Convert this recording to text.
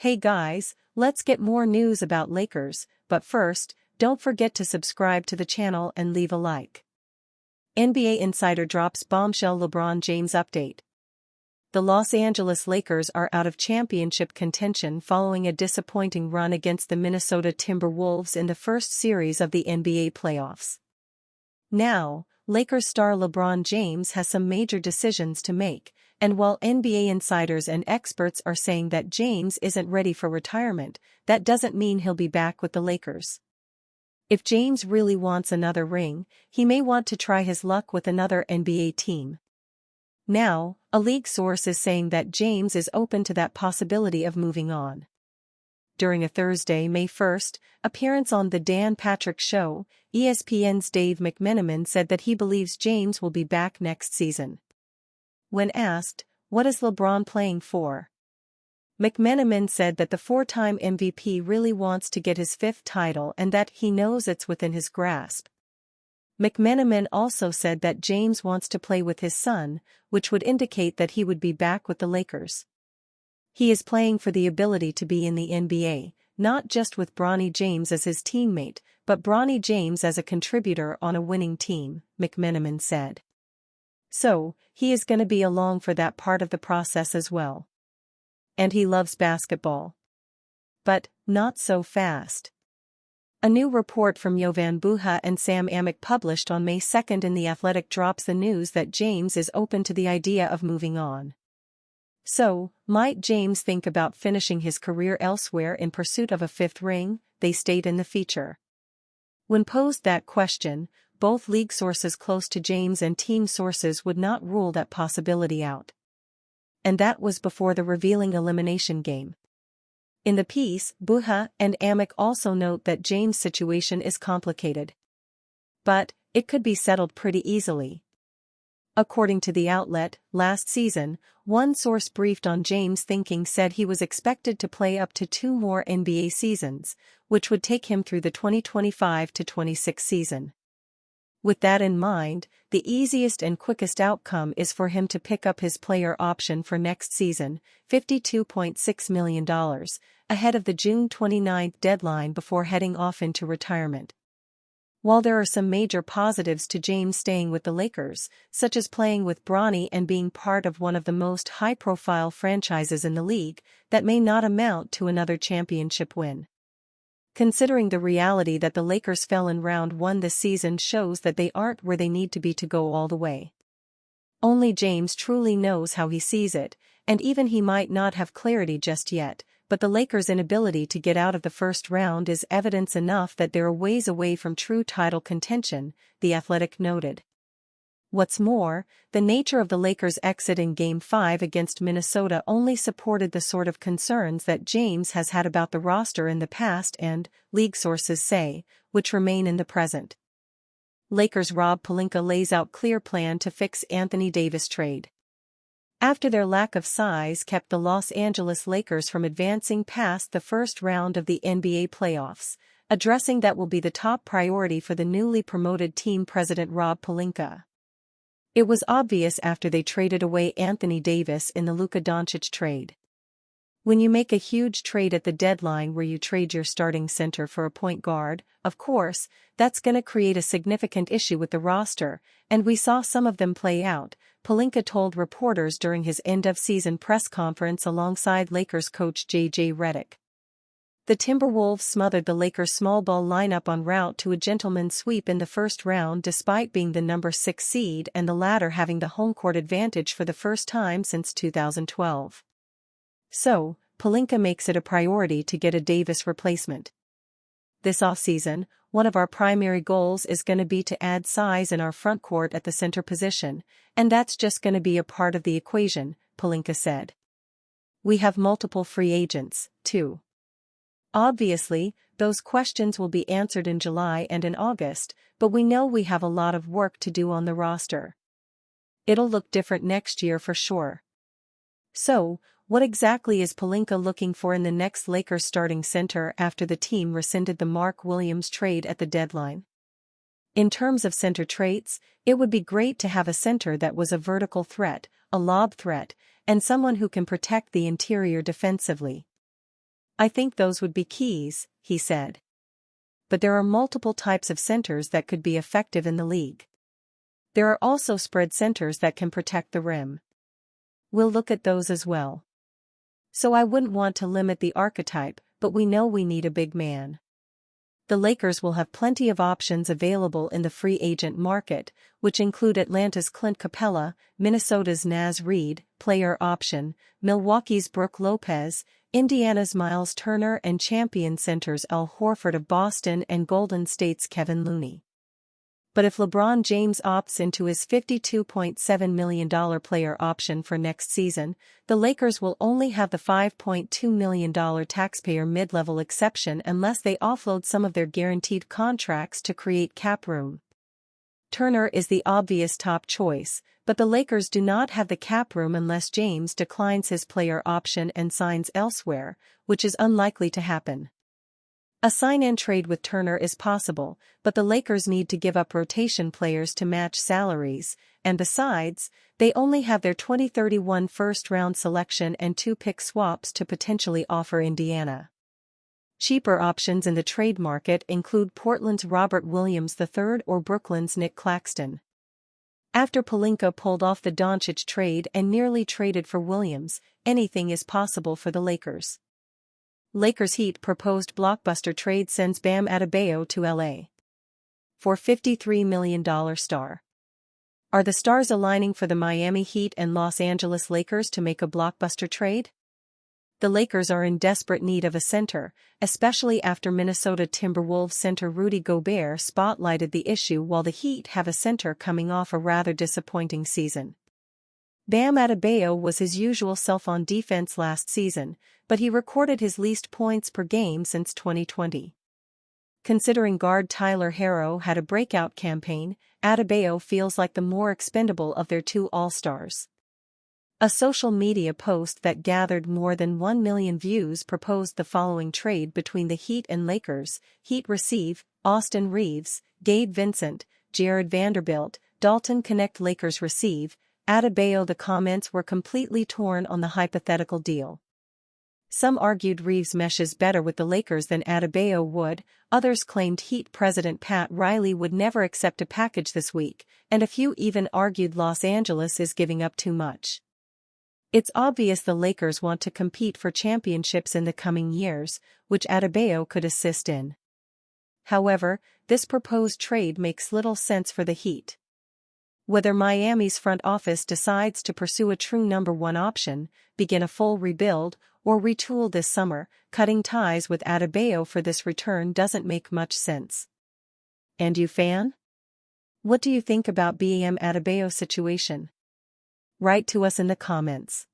Hey guys, let's get more news about Lakers, but first, don't forget to subscribe to the channel and leave a like. NBA Insider drops bombshell LeBron James update. The Los Angeles Lakers are out of championship contention following a disappointing run against the Minnesota Timberwolves in the first series of the NBA playoffs. Now, Lakers star LeBron James has some major decisions to make, and while NBA insiders and experts are saying that James isn't ready for retirement, that doesn't mean he'll be back with the Lakers. If James really wants another ring, he may want to try his luck with another NBA team. Now, a league source is saying that James is open to that possibility of moving on. During a Thursday, May 1st, appearance on The Dan Patrick Show, ESPN's Dave McMenamin said that he believes James will be back next season. When asked, "What is LeBron playing for?" McMenamin said that the four-time MVP really wants to get his fifth title and that he knows it's within his grasp. McMenamin also said that James wants to play with his son, which would indicate that he would be back with the Lakers. He is playing for the ability to be in the NBA, not just with Bronny James as his teammate, but Bronny James as a contributor on a winning team, McMenamin said. So, he is going to be along for that part of the process as well. And he loves basketball. But, not so fast. A new report from Jovan Buha and Sam Amick published on May 2nd in The Athletic drops the news that James is open to the idea of moving on. So, might James think about finishing his career elsewhere in pursuit of a fifth ring, they state in the feature. When posed that question, both league sources close to James and team sources would not rule that possibility out. And that was before the revealing elimination game. In the piece, Buha and Amick also note that James' situation is complicated. But, it could be settled pretty easily. According to the outlet, last season, one source briefed on James' thinking said he was expected to play up to 2 more NBA seasons, which would take him through the 2025-26 season. With that in mind, the easiest and quickest outcome is for him to pick up his player option for next season, $52.6 million, ahead of the June 29 deadline before heading off into retirement. While there are some major positives to James staying with the Lakers, such as playing with Bronny and being part of one of the most high-profile franchises in the league, that may not amount to another championship win. Considering the reality that the Lakers fell in round 1 this season shows that they aren't where they need to be to go all the way. Only James truly knows how he sees it, and even he might not have clarity just yet, but the Lakers' inability to get out of the first round is evidence enough that they're a ways away from true title contention, The Athletic noted. What's more, the nature of the Lakers' exit in Game 5 against Minnesota only supported the sort of concerns that James has had about the roster in the past and, league sources say, which remain in the present. Lakers' Rob Pelinka lays out clear plan to fix Anthony Davis trade. After their lack of size kept the Los Angeles Lakers from advancing past the first round of the NBA playoffs, addressing that will be the top priority for the newly promoted team president Rob Pelinka. It was obvious after they traded away Anthony Davis in the Luka Doncic trade. When you make a huge trade at the deadline where you trade your starting center for a point guard, of course, that's going to create a significant issue with the roster, and we saw some of them play out, Pelinka told reporters during his end-of-season press conference alongside Lakers coach J.J. Redick. The Timberwolves smothered the Lakers' small ball lineup en route to a gentleman's sweep in the first round despite being the number 6 seed and the latter having the home court advantage for the first time since 2012. So, Pelinka makes it a priority to get a Davis replacement. This offseason, one of our primary goals is going to be to add size in our front court at the center position, and that's just going to be a part of the equation, Pelinka said. We have multiple free agents, too. Obviously, those questions will be answered in July and in August, but we know we have a lot of work to do on the roster. It'll look different next year for sure. So, what exactly is Pelinka looking for in the next Lakers starting center after the team rescinded the Mark Williams trade at the deadline? In terms of center traits, it would be great to have a center that was a vertical threat, a lob threat, and someone who can protect the interior defensively. I think those would be keys, he said. But there are multiple types of centers that could be effective in the league. There are also spread centers that can protect the rim. We'll look at those as well. So I wouldn't want to limit the archetype, but we know we need a big man. The Lakers will have plenty of options available in the free agent market, which include Atlanta's Clint Capella, Minnesota's Naz Reid, player option, Milwaukee's Brook Lopez, Indiana's Miles Turner and champion centers Al Horford of Boston and Golden State's Kevin Looney. But if LeBron James opts into his $52.7 million player option for next season, the Lakers will only have the $5.2 million taxpayer mid-level exception unless they offload some of their guaranteed contracts to create cap room. Turner is the obvious top choice, but the Lakers do not have the cap room unless James declines his player option and signs elsewhere, which is unlikely to happen. A sign-and trade with Turner is possible, but the Lakers need to give up rotation players to match salaries, and besides, they only have their 2031 first-round selection and 2 pick swaps to potentially offer Indiana. Cheaper options in the trade market include Portland's Robert Williams III or Brooklyn's Nick Claxton. After Pelinka pulled off the Doncic trade and nearly traded for Williams, anything is possible for the Lakers. Lakers Heat proposed blockbuster trade sends Bam Adebayo to LA for $53 million star. Are the stars aligning for the Miami Heat and Los Angeles Lakers to make a blockbuster trade? The Lakers are in desperate need of a center, especially after Minnesota Timberwolves center Rudy Gobert spotlighted the issue while the Heat have a center coming off a rather disappointing season. Bam Adebayo was his usual self on defense last season, but he recorded his least points per game since 2020. Considering guard Tyler Herro had a breakout campaign, Adebayo feels like the more expendable of their 2 All-Stars. A social media post that gathered more than 1 million views proposed the following trade between the Heat and Lakers: Heat receive Austin Reeves, Gabe Vincent, Jared Vanderbilt, Dalton Connect. Lakers receive Adebayo. The comments were completely torn on the hypothetical deal. Some argued Reeves meshes better with the Lakers than Adebayo would, others claimed Heat president Pat Riley would never accept a package this week, and a few even argued Los Angeles is giving up too much. It's obvious the Lakers want to compete for championships in the coming years, which Adebayo could assist in. However, this proposed trade makes little sense for the Heat. Whether Miami's front office decides to pursue a true number 1 option, begin a full rebuild, or retool this summer, cutting ties with Adebayo for this return doesn't make much sense. And you, fan? What do you think about Bam Adebayo's situation? Write to us in the comments.